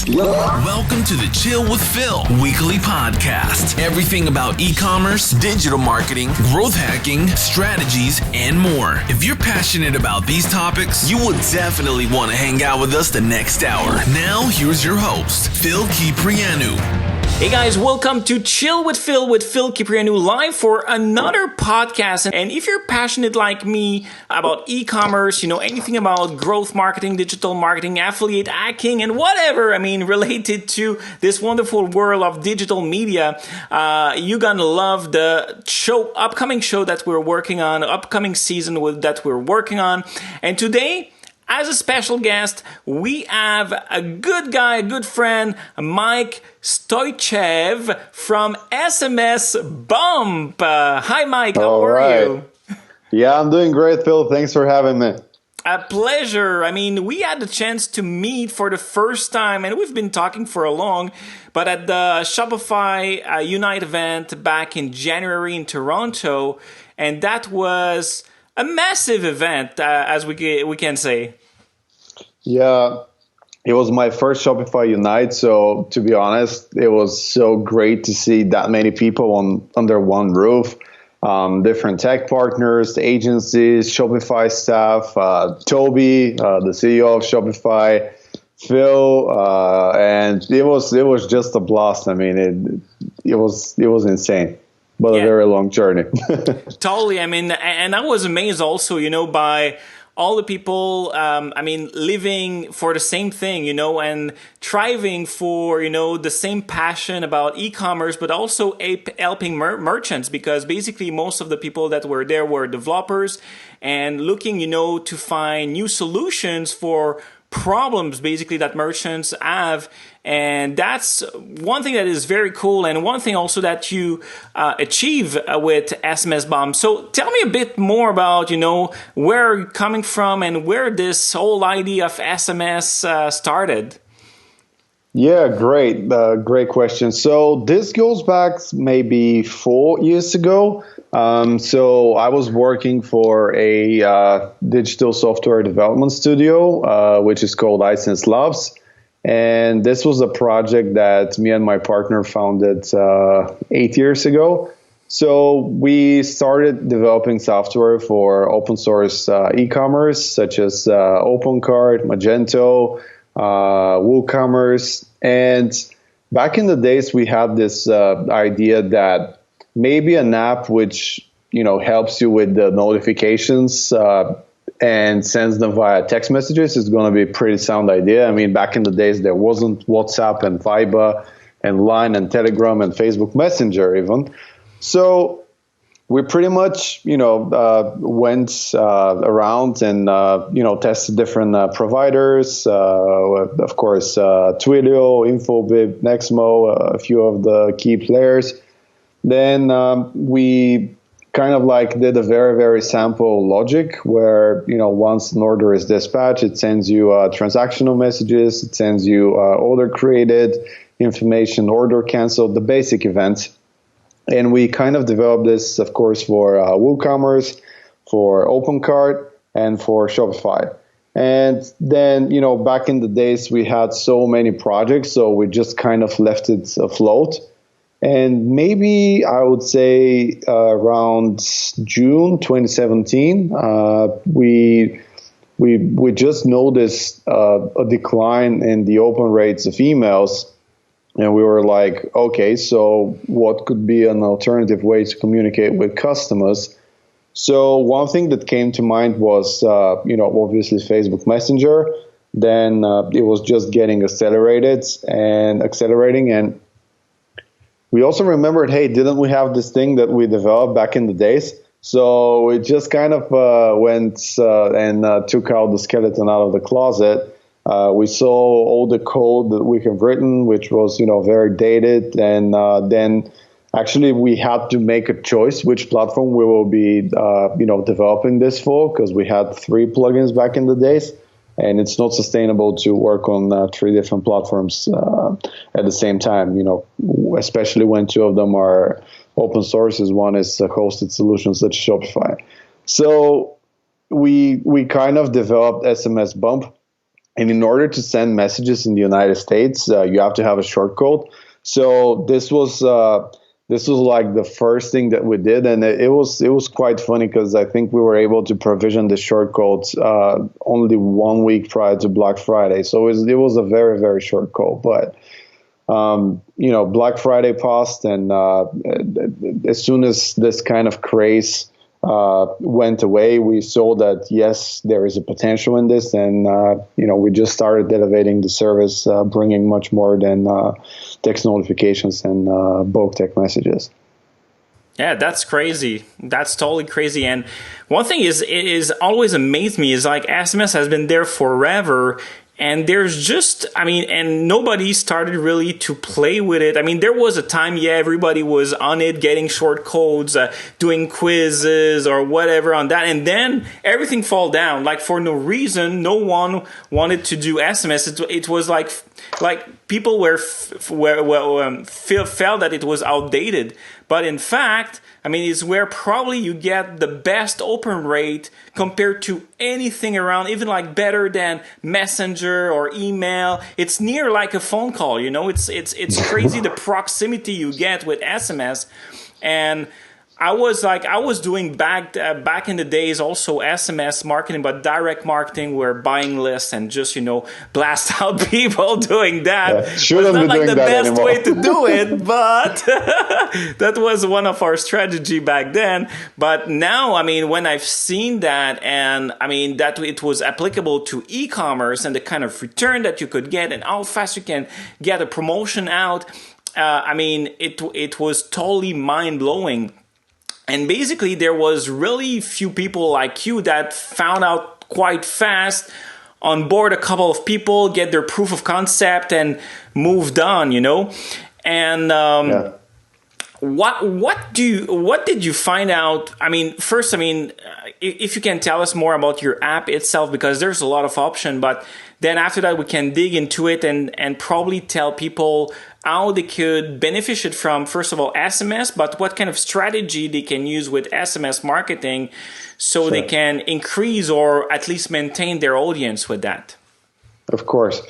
Welcome to the Chill with Phil weekly podcast. Everything about e-commerce, digital marketing, growth hacking, strategies, and more. If you're passionate about these topics, you will definitely want to hang out with us the next hour. Now, here's your host, Phil Kyprianou. Hey guys, welcome to Chill with Phil Kyprianou live for another podcast. And if you're passionate like me about e-commerce, anything about growth marketing, digital marketing, affiliate hacking, and whatever, related to this wonderful world of digital media, you're gonna love the upcoming show that we're working on, upcoming season that we're working on. And today, as a special guest, we have a good guy, a good friend, Mike Stoychev from SMS Bump. Hi, Mike. How are you? Yeah, I'm doing great, Phil. Thanks for having me. A pleasure. We had the chance to meet for the first time, and we've been talking for a long, but at the Shopify Unite event back in January in Toronto, and that was a massive event, as we can say. Yeah, it was my first Shopify Unite. So to be honest, it was so great to see that many people under one roof. Different tech partners, agencies, Shopify staff, Toby, the CEO of Shopify, Phil, and it was just a blast. It was insane. But a very long journey. Totally. And I was amazed also, by all the people, living for the same thing, and striving for, the same passion about e-commerce, but also helping merchants, because basically most of the people that were there were developers and looking, to find new solutions for problems basically that merchants have. And that's one thing that is very cool, and one thing also that you achieve with SMS Bump. So tell me a bit more about where you're coming from and where this whole idea of SMS started. Yeah, great question. So this goes back maybe 4 years ago. So I was working for a digital software development studio, which is called iSense Labs. And this was a project that me and my partner founded 8 years ago. So we started developing software for open source e-commerce, such as OpenCart, Magento, WooCommerce. And back in the days, we had this idea that maybe an app which helps you with the notifications and sends them via text messages is going to be a pretty sound idea. Back in the days, there wasn't WhatsApp and Viber and Line and Telegram and Facebook Messenger even. So we pretty much, went around and, tested different providers. Of course, Twilio, Infobip, Nexmo, a few of the key players. Then we kind of did a very, very sample logic where, once an order is dispatched, it sends you transactional messages, it sends you order created, information, order canceled, the basic events. And we kind of developed this, of course, for WooCommerce, for OpenCart, and for Shopify. And then, back in the days, we had so many projects, so we just kind of left it afloat. And maybe I would say around June 2017, we just noticed a decline in the open rates of emails. And we were like, okay, so what could be an alternative way to communicate with customers? So one thing that came to mind was, obviously Facebook Messenger. Then it was just getting accelerating. And we also remembered, hey, didn't we have this thing that we developed back in the days? So we just kind of went and took out the skeleton out of the closet. We saw all the code that we have written, which was, very dated. And then actually we had to make a choice which platform we will be, developing this for, because we had 3 plugins back in the days. And it's not sustainable to work on 3 different platforms at the same time, especially when 2 of them are open sources. One is a hosted solution such as Shopify. So we kind of developed SMS Bump, And in order to send messages in the United States, you have to have a short code. So this was like the first thing that we did, and it was quite funny because I think we were able to provision the short codes only 1 week prior to Black Friday. So it was a very, very short code. But Black Friday passed, and as soon as this kind of craze went away, we saw that yes, there is a potential in this, and we just started elevating the service, bringing much more than text notifications and bulk text messages. Yeah, that's crazy. That's totally crazy. And one thing is always amazed me is like SMS has been there forever. And there's just, and nobody started really to play with it. I mean, there was a time, everybody was on it, getting short codes, doing quizzes or whatever on that. And then everything fall down. Like for no reason, no one wanted to do SMS. It was like people felt that it was outdated. But in fact, it's where probably you get the best open rate compared to anything around, even like better than Messenger or email. It's near like a phone call, it's crazy the proximity you get with SMS. And I was doing back in the days also SMS marketing, but direct marketing, where buying lists and just blast out people doing that. Yeah, shouldn't not be like doing the that best anymore. way to do it, but that was one of our strategy back then. But now, when I've seen that, and that it was applicable to e-commerce and the kind of return that you could get and how fast you can get a promotion out, it was totally mind blowing. And basically, there was really few people like you that found out quite fast, on board a couple of people, get their proof of concept, and moved on. And what did you find out? First, if you can tell us more about your app itself, because there's a lot of option. But then after that, we can dig into it and probably tell people how they could benefit from, first of all, SMS, but what kind of strategy they can use with SMS marketing so they can increase or at least maintain their audience with that. Of course.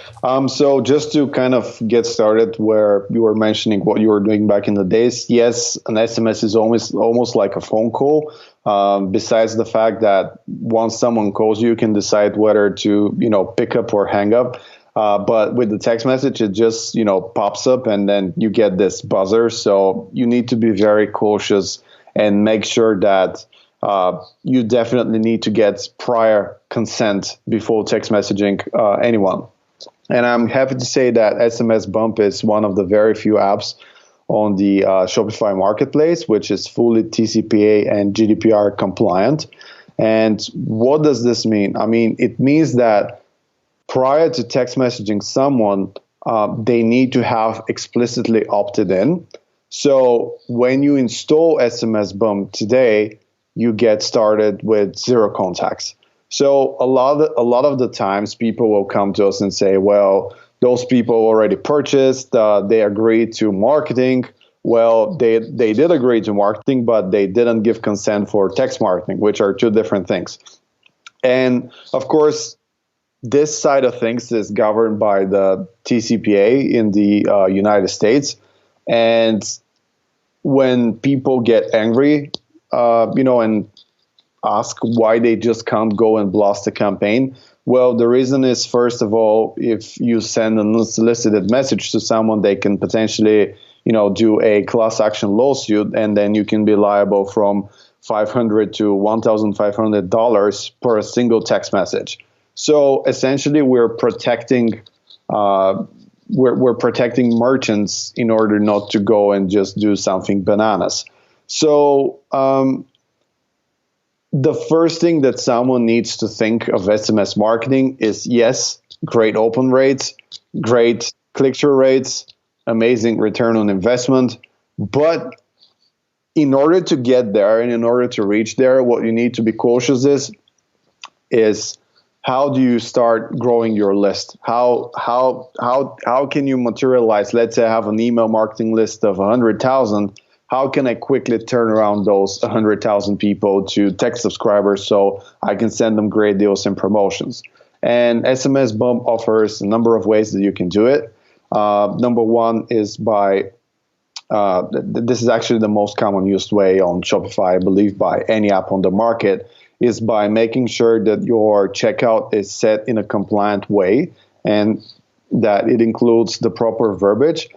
So just to kind of get started where you were mentioning what you were doing back in the days, yes, an SMS is almost like a phone call. Besides the fact that once someone calls you, you can decide whether to, pick up or hang up. But with the text message, it just, pops up and then you get this buzzer. So you need to be very cautious and make sure that you definitely need to get prior consent before text messaging anyone. And I'm happy to say that SMS Bump is one of the very few apps on the Shopify marketplace, which is fully TCPA and GDPR compliant. And what does this mean? It means that prior to text messaging someone, they need to have explicitly opted in. So when you install SMS Bump today, you get started with 0 contacts. So a lot of the times people will come to us and say, well, those people already purchased, they agreed to marketing. Well, they did agree to marketing, but they didn't give consent for text marketing, which are two different things. And of course, this side of things is governed by the TCPA in the United States. And when people get angry, and ask why they just can't go and blast the campaign, well, the reason is, first of all, if you send an unsolicited message to someone, they can potentially, do a class action lawsuit, and then you can be liable from $500 to $1,500 per single text message. So essentially, we're protecting protecting merchants in order not to go and just do something bananas. So the first thing that someone needs to think of SMS marketing is, yes, great open rates, great click-through rates, amazing return on investment. But in order to get there and in order to reach there, what you need to be cautious is how do you start growing your list? How can you materialize? Let's say I have an email marketing list of 100,000. How can I quickly turn around those 100,000 people to text subscribers so I can send them great deals and promotions? And SMS Bump offers a number of ways that you can do it. Number one is by this is actually the most common used way on Shopify, I believe, by any app on the market, is by making sure that your checkout is set in a compliant way and that it includes the proper verbiage,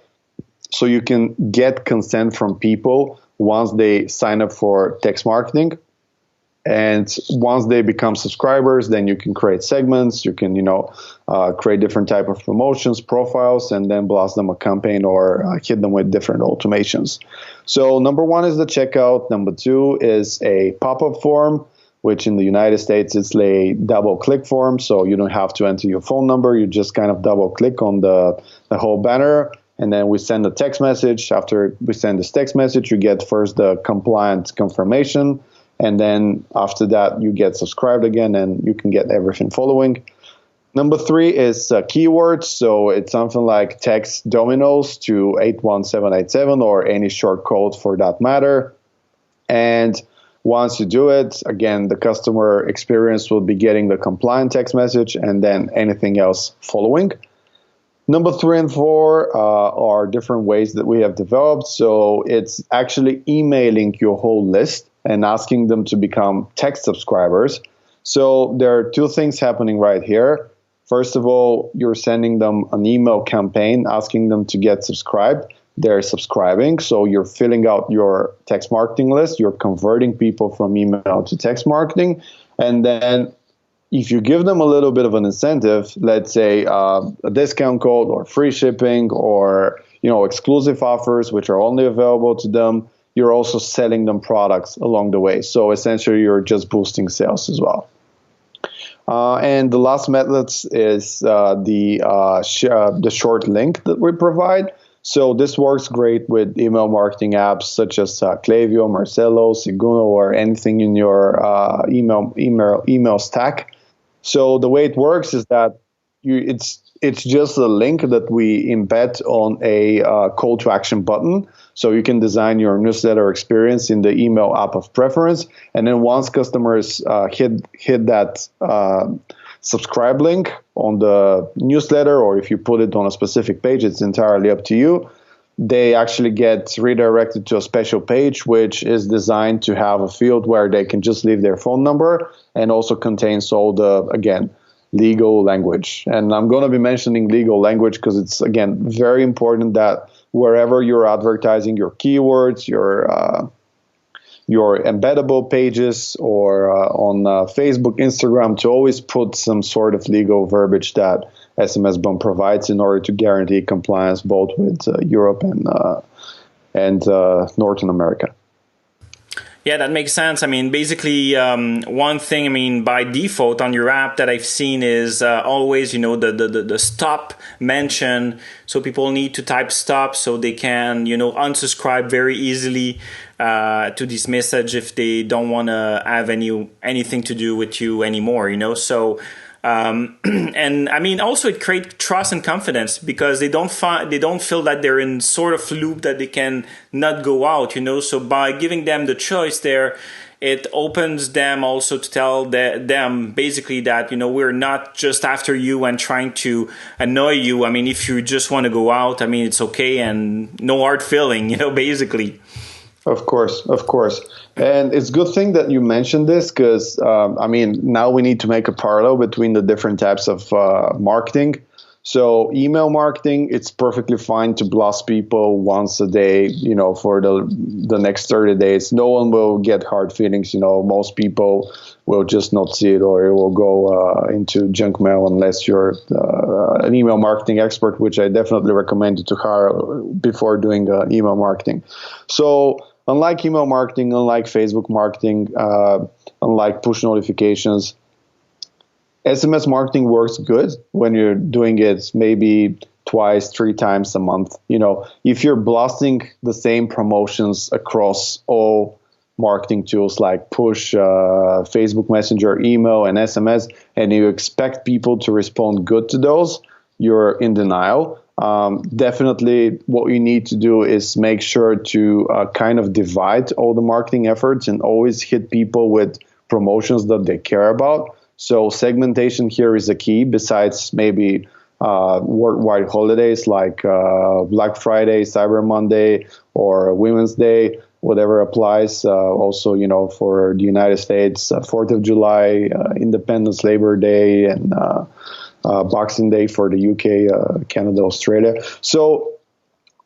so you can get consent from people once they sign up for text marketing. And once they become subscribers, then you can create segments, you can, create different type of promotions, profiles, and then blast them a campaign or hit them with different automations. So number one is the checkout. Number two is a pop-up form, which in the United States is a double-click form. So you don't have to enter your phone number. You just kind of double-click on the whole banner. And then we send a text message. After we send this text message, you get first the compliant confirmation. And then after that, you get subscribed again, and you can get everything following. Number three is keywords. So it's something like text dominoes to 81787 or any short code for that matter. And once you do it, again, the customer experience will be getting the compliant text message and then anything else following. Number 3 and 4 are different ways that we have developed. So it's actually emailing your whole list and asking them to become text subscribers. So there are two things happening right here. First of all, you're sending them an email campaign asking them to get subscribed. They're subscribing, so you're filling out your text marketing list. You're converting people from email to text marketing. And then if you give them a little bit of an incentive, let's say a discount code or free shipping or exclusive offers, which are only available to them, you're also selling them products along the way. So essentially, you're just boosting sales as well. And the last method is the short link that we provide. So this works great with email marketing apps such as Klaviyo, Marcelo, Siguno, or anything in your email stack. So the way it works is that it's just a link that we embed on a call to action button. So you can design your newsletter experience in the email app of preference. And then once customers hit that subscribe link on the newsletter, or if you put it on a specific page, it's entirely up to you. They actually get redirected to a special page, which is designed to have a field where they can just leave their phone number and also contains all the, again, legal language. And I'm going to be mentioning legal language because it's, again, very important that wherever you're advertising your keywords, your embeddable pages, or on Facebook, Instagram, to always put some sort of legal verbiage that SMS Bump provides in order to guarantee compliance both with Europe and Northern America. Yeah, that makes sense. I mean, basically, one thing, by default on your app that I've seen is always, the stop mention. So people need to type stop so they can, unsubscribe very easily to this message if they don't want to have anything to do with you anymore, So, and also it creates trust and confidence because they don't feel that they're in sort of loop that they can not go out, So by giving them the choice there, it opens them also to tell them basically that, we're not just after you and trying to annoy you. If you just want to go out, it's okay and no hard feeling, basically. Of course. And it's a good thing that you mentioned this because, now we need to make a parallel between the different types of marketing. So email marketing, it's perfectly fine to blast people once a day, for the next 30 days. No one will get hard feelings. Most people will just not see it, or it will go into junk mail unless you're an email marketing expert, which I definitely recommend you to hire before doing email marketing. So unlike email marketing, unlike Facebook marketing, unlike push notifications, SMS marketing works good when you're doing it maybe twice, 3 times a month. If you're blasting the same promotions across all marketing tools like push, Facebook Messenger, email, and SMS, and you expect people to respond good to those, you're in denial. Definitely what you need to do is make sure to kind of divide all the marketing efforts and always hit people with promotions that they care about. So segmentation here is a key, besides maybe worldwide holidays like Black Friday, Cyber Monday, or Women's Day, whatever applies. Also, for the United States, 4th of July, Independence, Labor Day, and Boxing Day for the UK, Canada, Australia. So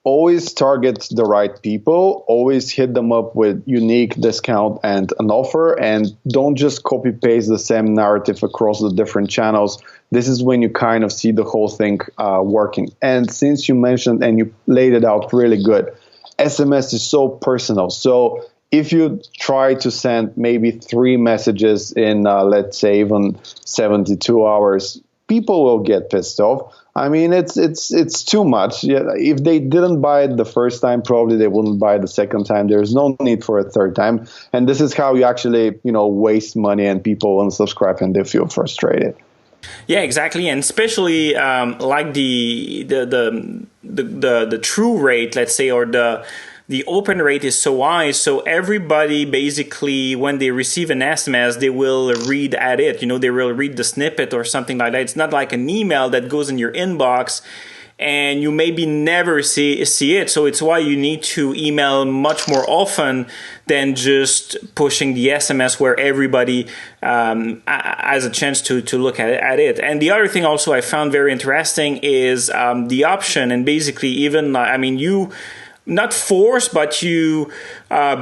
always target the right people, always hit them up with unique discount and an offer, and don't just copy paste the same narrative across the different channels. This is when you kind of see the whole thing working. And since you mentioned and you laid it out really good, SMS is so personal. So if you try to send maybe 3 messages in, let's say, even 72 hours, people will get pissed off. I mean, it's too much. Yeah, if they didn't buy it the first time, probably they wouldn't buy it the second time. There's no need for a third time. And this is how you actually, waste money, and people unsubscribe and they feel frustrated. Yeah, exactly, and especially like the true rate, let's say, or the open rate is so high, so everybody basically, when they receive an SMS, they will read at it. They will read the snippet or something like that. It's not like an email that goes in your inbox and you maybe never see it. So it's why you need to email much more often than just pushing the SMS where everybody has a chance to look at it. And the other thing also I found very interesting is the option, and basically even, you not force, but you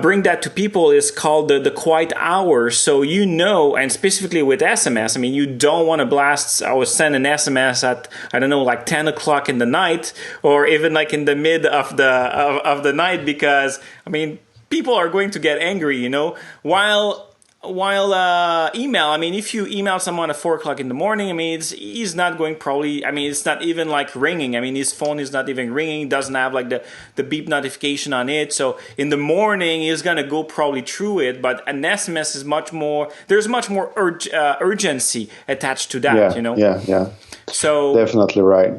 bring that to people, is called the quiet hour. So and specifically with SMS, you don't want to blast or send an SMS at, like 10 o'clock in the night, or even like in the mid of the night, because people are going to get angry, While email, if you email someone at 4 o'clock in the morning, he's not going probably, it's not even like ringing. His phone is not even ringing, doesn't have like the beep notification on it. So in the morning, he's going to go probably through it. But an SMS is there's much more urgency attached to that, Yeah. So definitely right.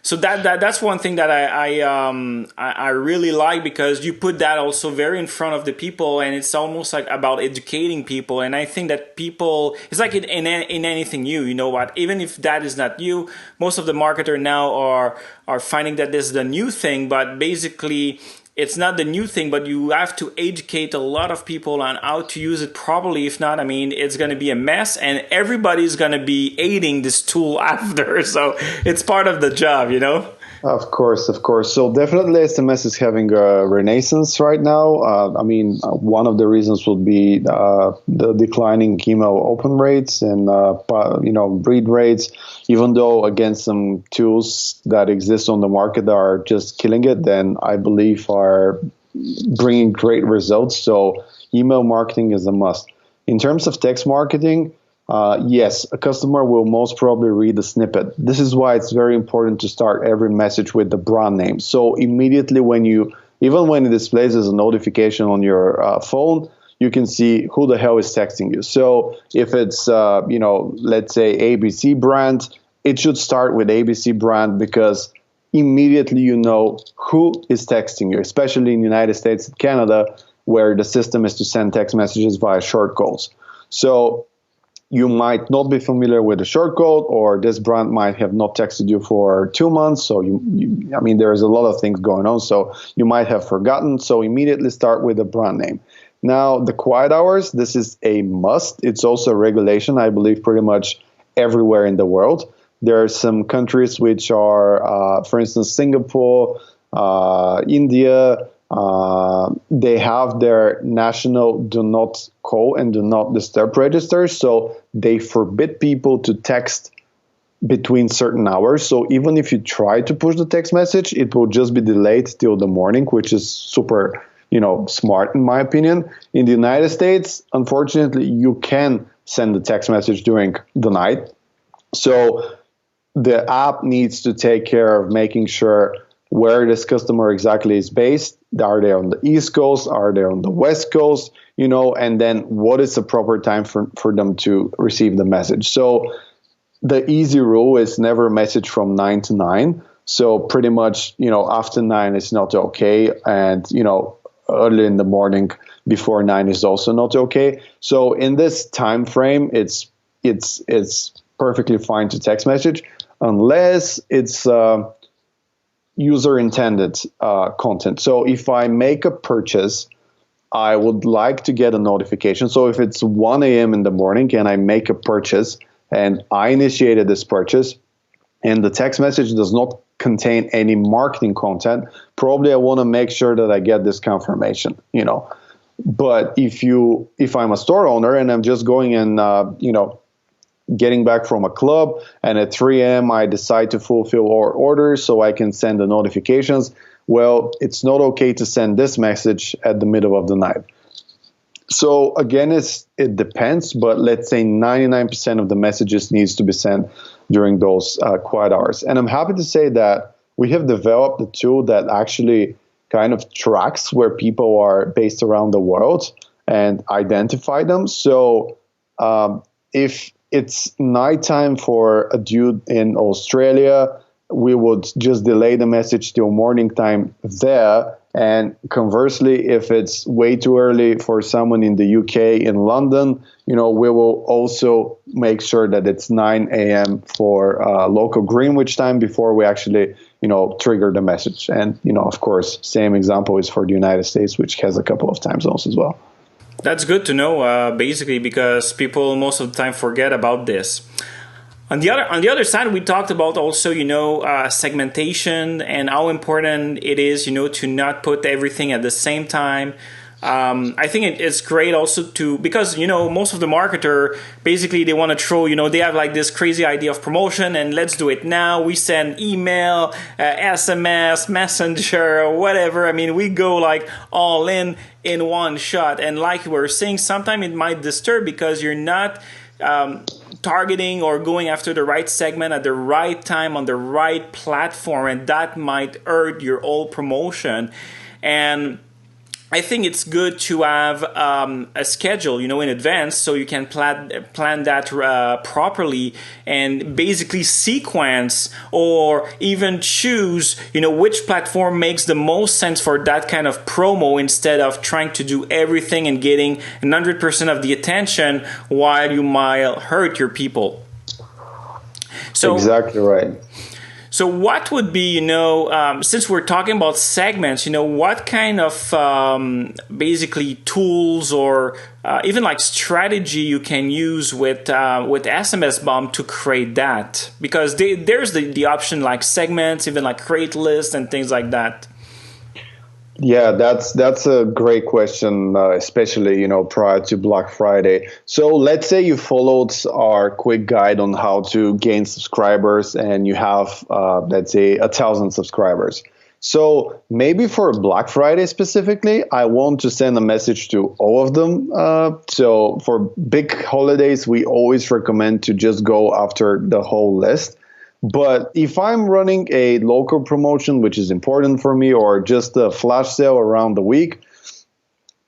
So that's one thing that I really like, because you put that also very in front of the people, and it's almost like about educating people. And I think that people, it's like in anything new, even if that is not you, most of the marketers now are finding that this is the new thing, but basically it's not the new thing, but you have to educate a lot of people on how to use it properly. If not, it's going to be a mess, and everybody's going to be hating this tool after. So it's part of the job, Of course. So definitely SMS is having a renaissance right now. One of the reasons would be the declining email open rates and, read rates. Even though, again, some tools that exist on the market are just killing it, then I believe are bringing great results. So email marketing is a must. In terms of text marketing, yes, a customer will most probably read the snippet. This is why it's very important to start every message with the brand name. So immediately even when it displays as a notification on your phone, you can see who the hell is texting you. So if it's, let's say ABC brand, it should start with ABC brand, because immediately you know who is texting you, especially in the United States and Canada, where the system is to send text messages via short codes. So you might not be familiar with the short code, or this brand might have not texted you for 2 months. So there's a lot of things going on. So you might have forgotten. So immediately start with the brand name. Now, the quiet hours, this is a must. It's also a regulation, I believe, pretty much everywhere in the world. There are some countries which are, for instance, Singapore, India. They have their national do not call and do not disturb registers. So they forbid people to text between certain hours. So even if you try to push the text message, it will just be delayed till the morning, which is super smart in my opinion. In the United States, unfortunately, you can send the text message during the night. So the app needs to take care of making sure where this customer exactly is based. Are they on the East Coast? Are they on the West Coast? And then what is the proper time for them to receive the message? So the easy rule is never message from 9 to 9. So pretty much, after 9 is not okay. And, early in the morning before 9 is also not okay. So in this time frame, it's it's perfectly fine to text message, unless it's user intended content. So if I make a purchase, I would like to get a notification. So if it's 1 a.m. in the morning and I make a purchase and I initiated this purchase and the text message does not contain any marketing content, probably I want to make sure that I get this confirmation, But if I'm a store owner and I'm just going and, getting back from a club, and at 3 a.m. I decide to fulfill our orders so I can send the notifications, well, it's not okay to send this message at the middle of the night. So again, it depends, but let's say 99% of the messages needs to be sent during those quiet hours. And I'm happy to say that we have developed a tool that actually kind of tracks where people are based around the world and identify them. So if it's nighttime for a dude in Australia, we would just delay the message till morning time there. And conversely, if it's way too early for someone in the UK, in London, we will also make sure that it's 9 a.m. for local Greenwich time before we actually, trigger the message. And, of course, same example is for the United States, which has a couple of time zones as well. That's good to know, basically, because people most of the time forget about this. On the other side, we talked about also, segmentation and how important it is, to not put everything at the same time. I think it's great also because, most of the marketer, basically they want to throw, they have like this crazy idea of promotion and let's do it now. We send email, SMS, messenger, whatever. I mean, we go like all in one shot. And like we were saying, sometimes it might disturb because you're not targeting or going after the right segment at the right time on the right platform, and that might hurt your whole promotion. And I think it's good to have a schedule, in advance, so you can plan that properly and basically sequence or even choose, which platform makes the most sense for that kind of promo, instead of trying to do everything and getting 100% of the attention while you might hurt your people. So exactly right. So what would be, since we're talking about segments, what kind of basically tools or even like strategy you can use with SMS Bump to create that? Because there's the option like segments, even like create lists and things like that. Yeah, that's a great question, especially, prior to Black Friday. So let's say you followed our quick guide on how to gain subscribers and you have, let's say, 1,000 subscribers. So maybe for Black Friday specifically, I want to send a message to all of them. So for big holidays, we always recommend to just go after the whole list. But if I'm running a local promotion, which is important for me, or just a flash sale around the week,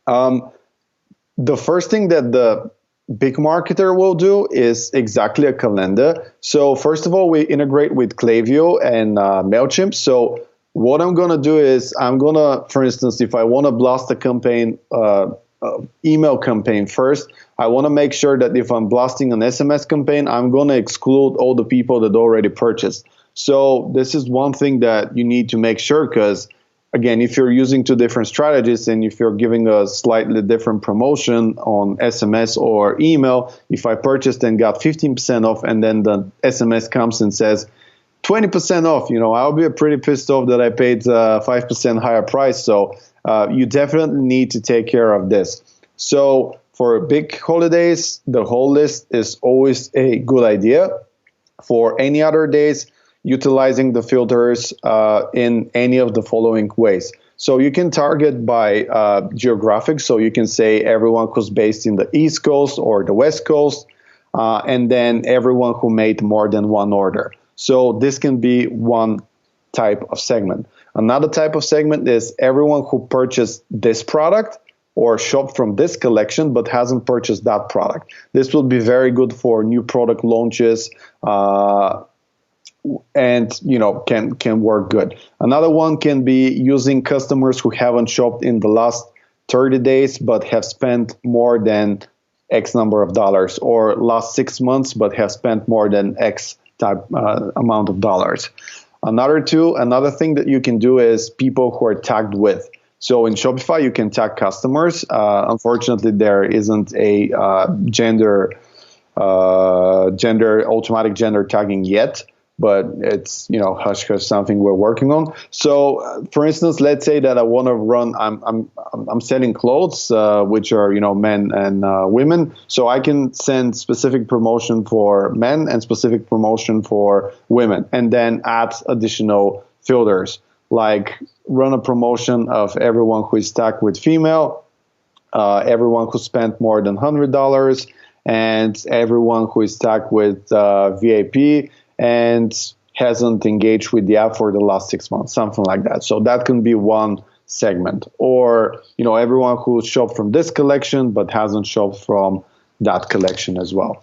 the first thing that the big marketer will do is exactly a calendar. So first of all, we integrate with Klaviyo and MailChimp. So what I'm going to do is for instance, if I want to blast a campaign, email campaign first, I want to make sure that if I'm blasting an SMS campaign, I'm going to exclude all the people that already purchased. So this is one thing that you need to make sure, because again, if you're using two different strategies and if you're giving a slightly different promotion on SMS or email, if I purchased and got 15% off and then the SMS comes and says 20% off, I'll be pretty pissed off that I paid 5% higher price. So you definitely need to take care of this. So for big holidays, the whole list is always a good idea. For any other days, utilizing the filters in any of the following ways. So you can target by geographic. So you can say everyone who's based in the East Coast or the West Coast, and then everyone who made more than one order. So this can be one type of segment. Another type of segment is everyone who purchased this product or shopped from this collection but hasn't purchased that product. This will be very good for new product launches and can work good. Another one can be using customers who haven't shopped in the last 30 days but have spent more than X number of dollars, or last 6 months but have spent more than X type amount of dollars. Another thing that you can do is people who are tagged with. So in Shopify, you can tag customers. Unfortunately, there isn't a automatic gender tagging yet, but it's, hush hush, something we're working on. So for instance, let's say that I want to run, I'm selling clothes, which are, men and women. So I can send specific promotion for men and specific promotion for women, and then add additional filters, like run a promotion of everyone who is tagged with female, everyone who spent more than $100, and everyone who is tagged with VIP and hasn't engaged with the app for the last 6 months, something like that. So that can be one segment. Or, everyone who shopped from this collection but hasn't shopped from that collection as well.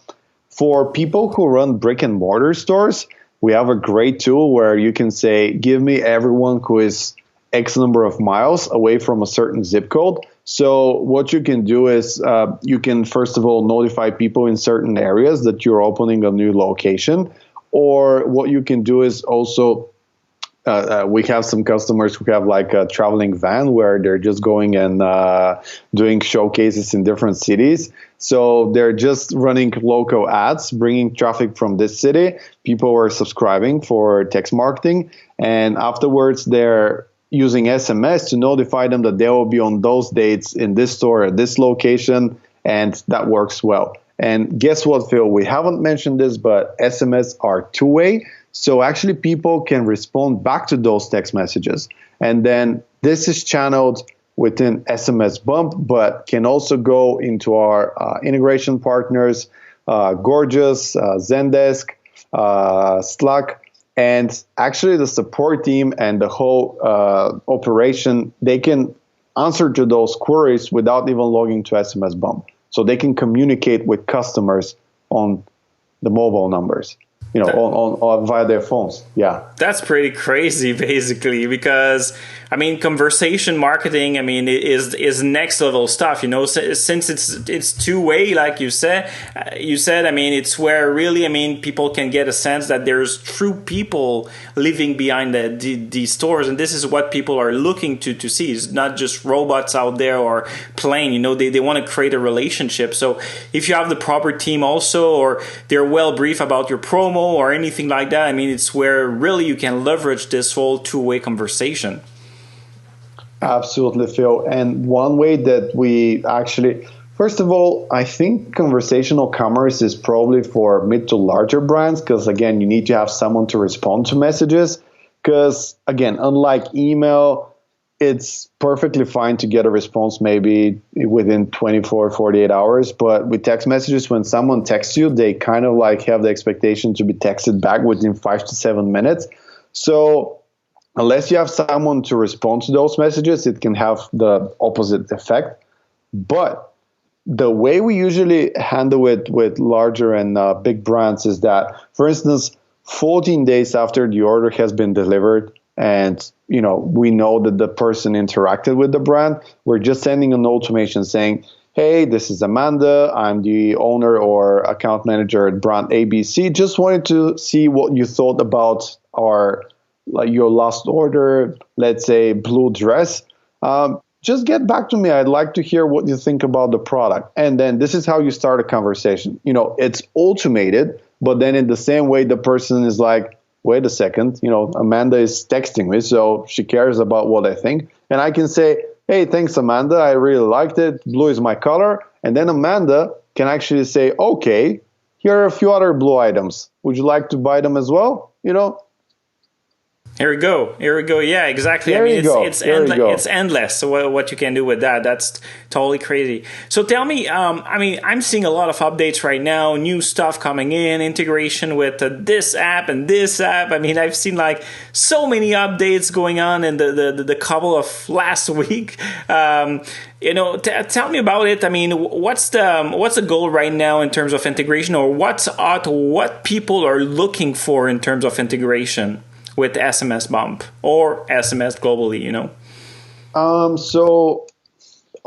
For people who run brick and mortar stores, we have a great tool where you can say, give me everyone who is X number of miles away from a certain zip code. So what you can do is you can, first of all, notify people in certain areas that you're opening a new location. Or what you can do is also, we have some customers who have like a traveling van where they're just going and doing showcases in different cities. So they're just running local ads, bringing traffic from this city. People are subscribing for text marketing. And afterwards, they're using SMS to notify them that they will be on those dates in this store at this location. And that works well. And guess what, Phil? We haven't mentioned this, but SMS are two-way. So actually people can respond back to those text messages. And then this is channeled within SMS Bump, but can also go into our integration partners, Gorgeous, Zendesk, Slack. And actually the support team and the whole operation, they can answer to those queries without even logging to SMS Bump. So they can communicate with customers on the mobile numbers, on via their phones. Yeah. That's pretty crazy, basically, because conversation marketing, is next level stuff. Since it's two way, like you said, it's where really, people can get a sense that there's true people living behind the stores, and this is what people are looking to see. It's not just robots out there or plain. They want to create a relationship. So if you have the proper team also, or they're well briefed about your promo or anything like that, it's where really you can leverage this whole two-way conversation. Absolutely, Phil. And one way that we actually, first of all, I think conversational commerce is probably for mid to larger brands, because again, you need to have someone to respond to messages. Because again, unlike email, it's perfectly fine to get a response maybe within 24, 48 hours. But with text messages, when someone texts you, they kind of like have the expectation to be texted back within 5 to 7 minutes. So unless you have someone to respond to those messages, it can have the opposite effect. But the way we usually handle it with larger and big brands is that, for instance, 14 days after the order has been delivered, and we know that the person interacted with the brand, we're just sending an automation saying, hey, this is Amanda. I'm the owner or account manager at brand ABC. Just wanted to see what you thought about your last order, let's say blue dress. Just get back to me. I'd like to hear what you think about the product. And then this is how you start a conversation. It's automated, but then in the same way, the person is like, wait a second, Amanda is texting me, so she cares about what I think. And I can say, hey, thanks, Amanda. I really liked it. Blue is my color. And then Amanda can actually say, okay, here are a few other blue items. Would you like to buy them as well? Here we go. Yeah, exactly. It's endless. So what you can do with that, that's totally crazy. So tell me, I'm seeing a lot of updates right now, new stuff coming in, integration with this app and this app. I've seen like so many updates going on in the couple of last week. Tell me about it. What's the goal right now in terms of integration, or what people are looking for in terms of integration with SMS Bump or SMS globally, So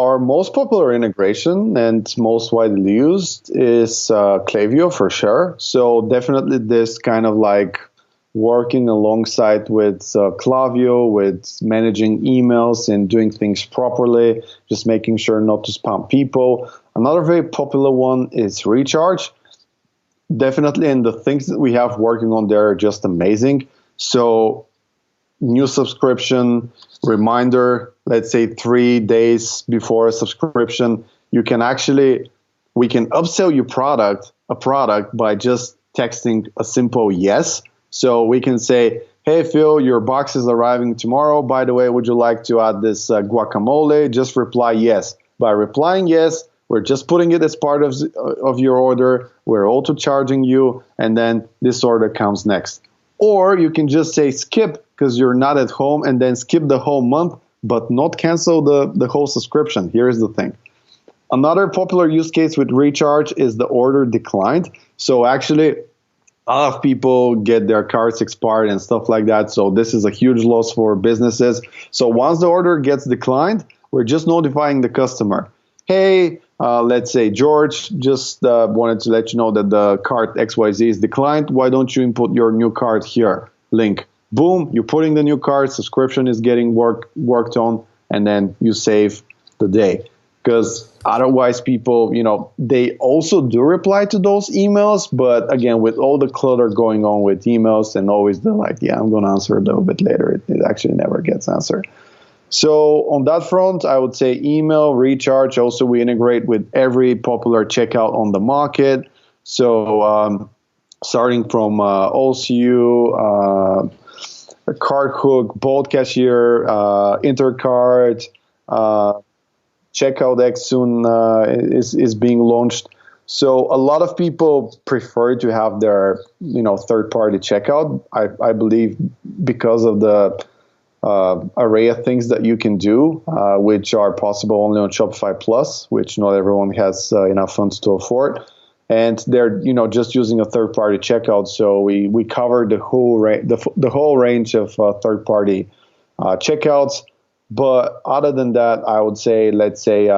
our most popular integration and most widely used is Klaviyo for sure. So definitely this kind of like working alongside with Klaviyo, with managing emails and doing things properly, just making sure not to spam people. Another very popular one is Recharge. Definitely, and the things that we have working on there are just amazing. So new subscription, reminder, let's say 3 days before a subscription, we can upsell you a product by just texting a simple yes. So we can say, hey, Phil, your box is arriving tomorrow. By the way, would you like to add this guacamole? Just reply yes. By replying yes, we're just putting it as part of your order. We're auto charging you, and then this order comes next. Or you can just say skip because you're not at home, and then skip the whole month, but not cancel the whole subscription. Here's the thing. Another popular use case with Recharge is the order declined. So actually, a lot of people get their cards expired and stuff like that. So this is a huge loss for businesses. So once the order gets declined, we're just notifying the customer. Hey, let's say George just wanted to let you know that the card XYZ is declined. Why don't you input your new card here? Link. Boom, you're putting the new card, subscription is getting worked on, and then you save the day. Because otherwise people, they also do reply to those emails, but again, with all the clutter going on with emails and always they're like, yeah, I'm going to answer a little bit later. It actually never gets answered. So on that front, I would say email, Recharge. Also, we integrate with every popular checkout on the market. So starting from OCU, CardHook, Bolt Cashier, Intercard, Checkout X soon is being launched. So a lot of people prefer to have their third-party checkout. I believe because of the array of things that you can do, which are possible only on Shopify Plus, which not everyone has enough funds to afford. And they're just using a third-party checkout. So we cover the whole range of third-party checkouts. But other than that, I would say, let's say,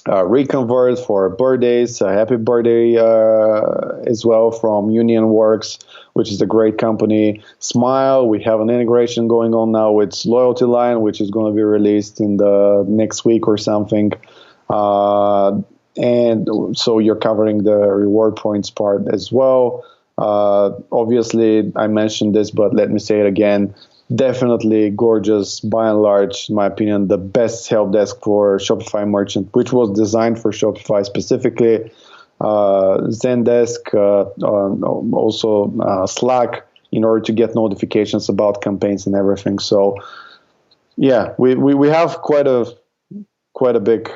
Reconvert for birthdays, happy birthday as well from Union Works, which is a great company. Smile, we have an integration going on now with Loyalty Line, which is going to be released in the next week or something. And so you're covering the reward points part as well. Obviously, I mentioned this, but let me say it again. Definitely gorgeous, by and large, in my opinion, the best help desk for Shopify merchant, which was designed for Shopify specifically. Zendesk, also Slack, in order to get notifications about campaigns and everything. So, yeah, we have quite a big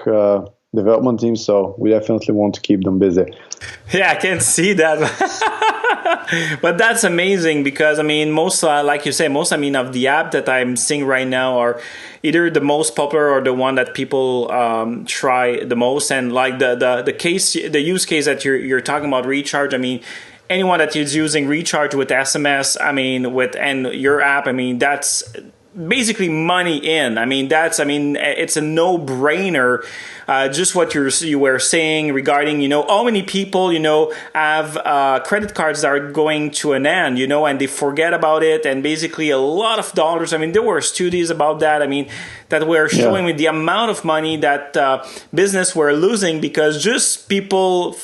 development team, so we definitely want to keep them busy. Yeah, I can see that. But that's amazing because, most, like you say, of the app that I'm seeing right now are either the most popular or the one that people try the most. And like the use case that you're talking about, Recharge, anyone that is using Recharge with SMS, and your app, that's basically money in. It's a no-brainer. Just what you were saying regarding, how many people, have credit cards that are going to an end, and they forget about it, and basically a lot of dollars. There were studies about that. That were showing me the amount of money that business were losing because just people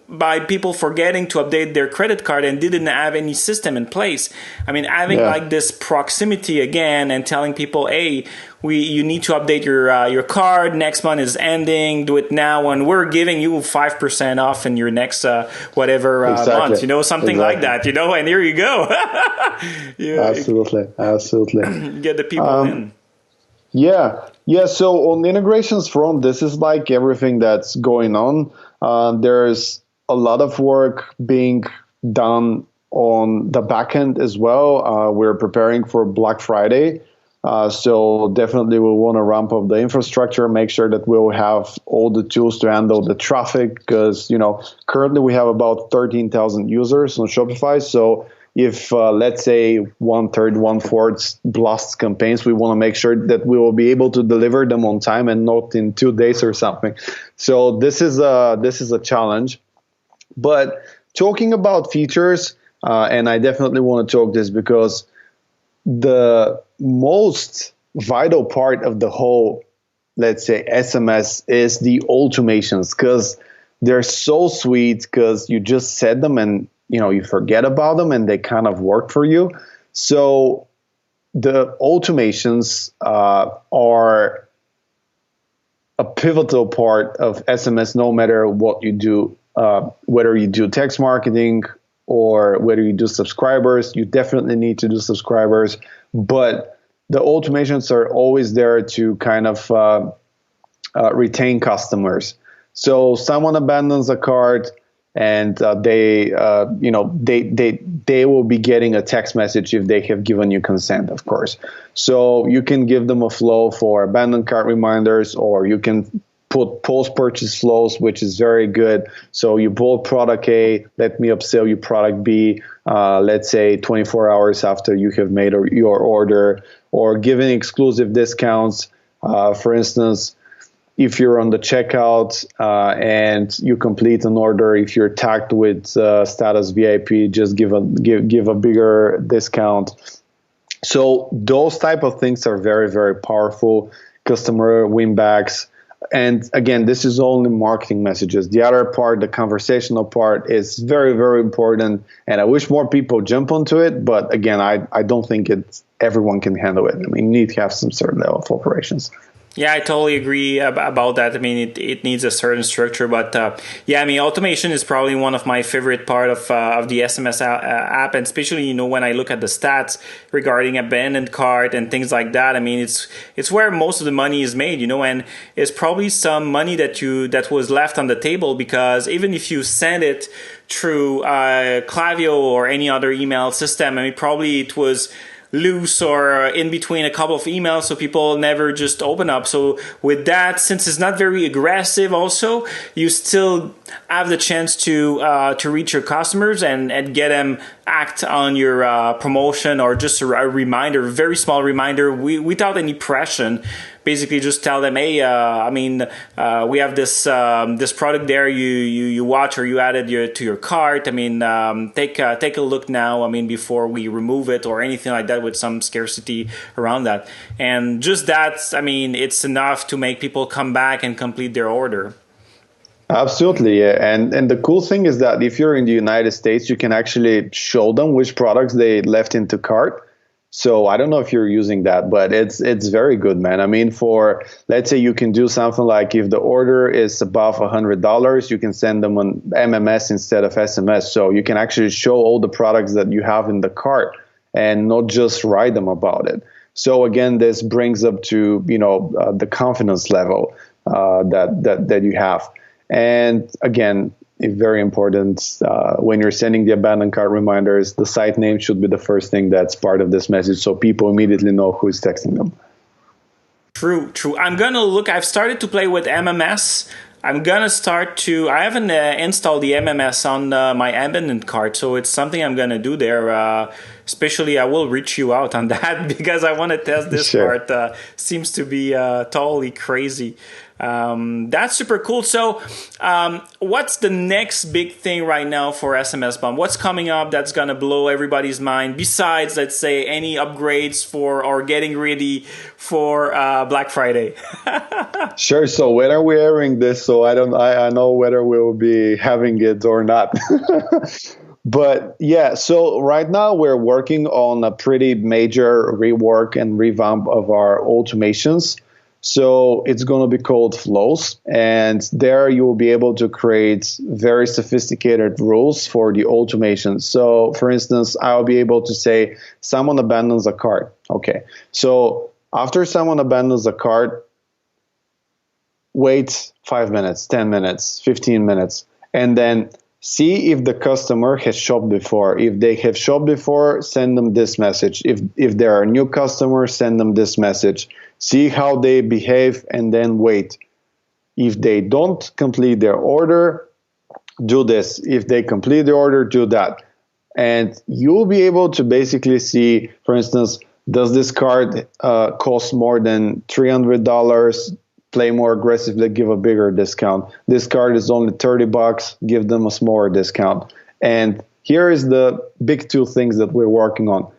forgetting to update their credit card and didn't have any system in place. Having like this proximity again and telling people, hey, you need to update your card. Next month is ending. Do it now, and we're giving you 5% off in your next month. Something like that. And here you go. Absolutely. Get the people in. Yeah. So on the integrations front, this is like everything that's going on. There's a lot of work being done on the back end as well. We're preparing for Black Friday. So definitely we'll want to ramp up the infrastructure, make sure that we'll have all the tools to handle the traffic because, currently we have about 13,000 users on Shopify. So if let's say 1/3, 1/4 blast campaigns, we want to make sure that we will be able to deliver them on time and not in 2 days or something. So this is a challenge. But talking about features, and I definitely want to talk this because the most vital part of the whole, let's say, SMS is the automations, because they're so sweet, because you just set them and you forget about them and they kind of work for you. So the automations are a pivotal part of SMS, no matter what you do, whether you do text marketing or whether you do subscribers. You definitely need to do subscribers, but the automations are always there to kind of retain customers. So someone abandons a cart, and they will be getting a text message if they have given you consent, of course. So you can give them a flow for abandoned cart reminders, or you can put post-purchase flows, which is very good. So you bought product A, let me upsell you product B, let's say 24 hours after you have made your order, or giving exclusive discounts. For instance, if you're on the checkout and you complete an order, if you're tagged with status VIP, just give a bigger discount. So those type of things are very, very powerful. Customer winbacks. And again, this is only marketing messages. The other part, the conversational part, is very, very important. And I wish more people jump onto it. But again, I don't think everyone can handle it. I mean, you need to have some certain level of operations. Yeah, I totally agree about that. I mean, it needs a certain structure, but yeah, I mean, automation is probably one of my favorite part of the SMS app, and especially when I look at the stats regarding abandoned cart and things like that. I mean, it's where most of the money is made, and it's probably some money that was left on the table, because even if you send it through Klaviyo or any other email system, I mean, probably it was loose or in between a couple of emails, so people never just open up. So with that, since it's not very aggressive, also you still have the chance to reach your customers and get them act on your promotion, or just a reminder, very small reminder, without any pressure. Basically, just tell them, hey, we have this product there. You watch, or you added to your cart. I mean, take a look now. I mean, before we remove it or anything like that, with some scarcity around that. And just that, I mean, it's enough to make people come back and complete their order. Absolutely, yeah. And the cool thing is that if you're in the United States, you can actually show them which products they left into cart. So I don't know if you're using that, but it's very good, man. I mean, let's say you can do something like, if the order is above $100, you can send them an MMS instead of SMS. So you can actually show all the products that you have in the cart and not just write them about it. So again, this brings up to the confidence level that you have. And again, very important, when you're sending the abandoned cart reminders, the site name should be the first thing that's part of this message, so people immediately know who is texting them. True. I'm gonna look. I've started to play with MMS. I'm gonna I haven't installed the MMS on my abandoned cart, so it's something I'm gonna do there. Especially, I will reach you out on that, because I want to test this part. Seems to be totally crazy. That's super cool. So what's the next big thing right now for SMS Bump? What's coming up that's going to blow everybody's mind, besides, let's say, any upgrades or getting ready for Black Friday? Sure. So when are we airing this? So I know whether we'll be having it or not. But yeah, so right now we're working on a pretty major rework and revamp of our automations. So it's going to be called Flows, and there you will be able to create very sophisticated rules for the automation. So for instance, I'll be able to say someone abandons a cart. Okay, so after someone abandons a cart, wait 5 minutes, 10 minutes, 15 minutes, and then see if the customer has shopped before. If they have shopped before, send them this message. If there are new customers, send them this message. See how they behave, and then wait. If they don't complete their order, do this. If they complete the order, do that. And you'll be able to basically see, for instance, does this card cost more than $300? Play more aggressively, give a bigger discount. This card is only $30, give them a smaller discount. And here is the big two things that we're working on.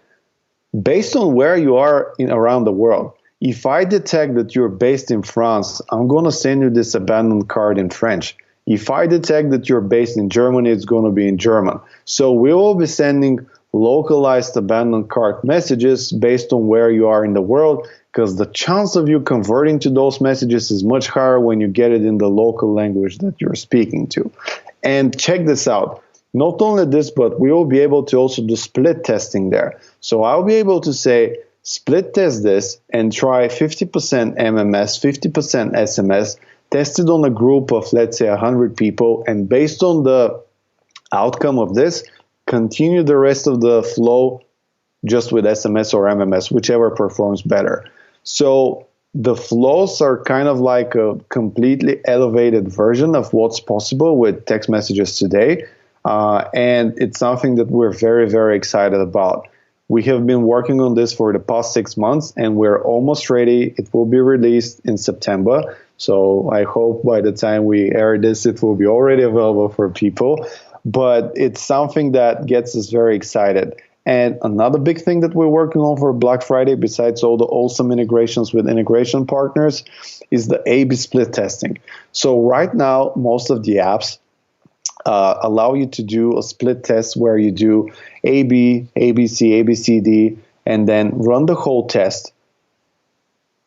Based on where you are around the world, if I detect that you're based in France, I'm going to send you this abandoned card in French. If I detect that you're based in Germany, it's going to be in German. So we will be sending localized abandoned cart messages based on where you are in the world, because the chance of you converting to those messages is much higher when you get it in the local language that you're speaking to. And check this out. Not only this, but we will be able to also do split testing there. So I'll be able to say, split test this and try 50% MMS, 50% SMS, test it on a group of, let's say, 100 people, and based on the outcome of this, continue the rest of the flow just with SMS or MMS, whichever performs better. So the flows are kind of like a completely elevated version of what's possible with text messages today. And it's something that we're very, very excited about. We have been working on this for the past 6 months, and we're almost ready. It will be released in September. So I hope by the time we air this, it will be already available for people. But it's something that gets us very excited. And another big thing that we're working on for Black Friday, besides all the awesome integrations with integration partners, is the A/B split testing. So right now, most of the apps allow you to do a split test where you do AB, ABC, ABCD, and then run the whole test.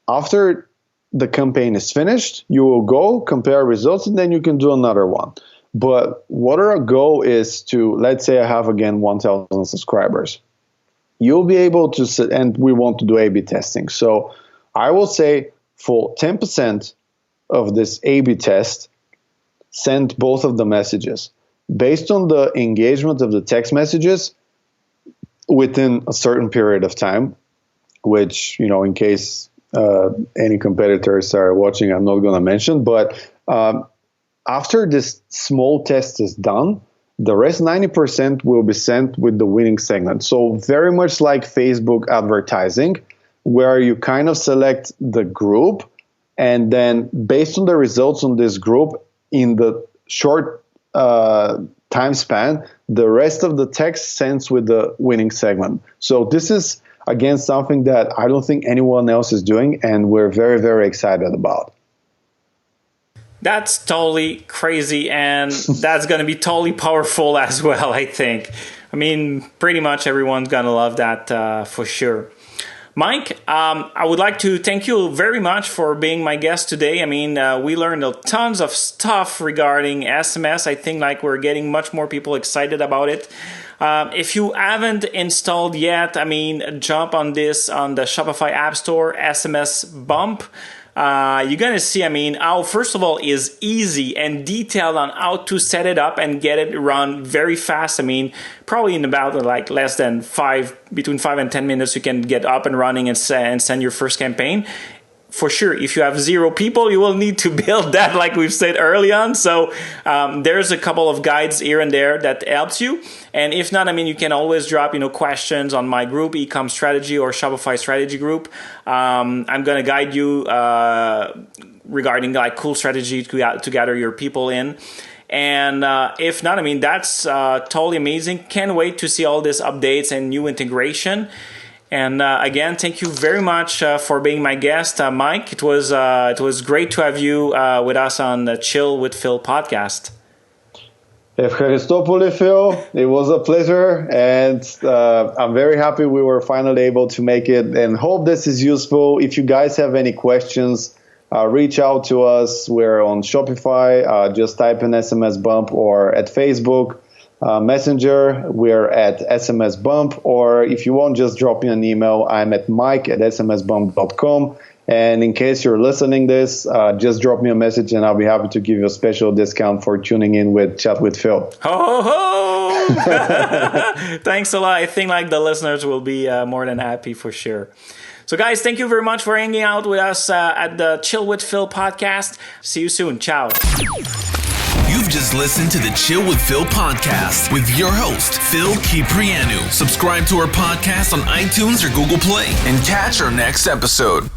After the campaign is finished, you will go compare results, and then you can do another one. But what our goal is to, let's say I have again 1,000 subscribers. You'll be able to, and we want to do A/B testing. So I will say for 10% of this A/B test, send both of the messages. Based on the engagement of the text messages within a certain period of time, which, in case any competitors are watching, I'm not going to mention, but after this small test is done, the rest 90% will be sent with the winning segment. So very much like Facebook advertising, where you kind of select the group, and then based on the results on this group in the short time span, the rest of the text sends with the winning segment. So this is, again, something that I don't think anyone else is doing, and we're very, very excited about. That's totally crazy, and that's going to be totally powerful as well, I think. I mean, pretty much everyone's going to love that for sure. Mike, I would like to thank you very much for being my guest today. I mean, we learned tons of stuff regarding SMS. I think we're getting much more people excited about it. If you haven't installed yet, jump on this on the Shopify App Store, SMS Bump. You're going to see, how first of all is easy and detailed on how to set it up and get it run very fast. Probably in about less than between 5 and 10 minutes, you can get up and running and send your first campaign. For sure, if you have 0 people, you will need to build that like we've said early on. So there's a couple of guides here and there that helps you. And if not, you can always drop, questions on my group, Ecom Strategy or Shopify Strategy group. I'm going to guide you regarding cool strategy to gather your people in. And if not, that's totally amazing. Can't wait to see all these updates and new integration. And again, thank you very much for being my guest, Mike. It was great to have you with us on the Chill with Phil podcast. Evcharistopoli, Phil. It was a pleasure, and I'm very happy we were finally able to make it, and hope this is useful. If you guys have any questions, reach out to us. We're on Shopify. Just type in SMS Bump, or at Facebook. Messenger, we're at SMS Bump, or if you want, just drop me an email. I'm at mike@smsbump.com. And in case you're listening this, just drop me a message and I'll be happy to give you a special discount for tuning in with Chat with Phil. Ho, ho! Thanks a lot. I think the listeners will be more than happy for sure. So guys, thank you very much for hanging out with us at the Chill with Phil podcast. See you soon. Ciao. You've just listened to the Chill with Phil podcast with your host, Phil Kyprianou. Subscribe to our podcast on iTunes or Google Play and catch our next episode.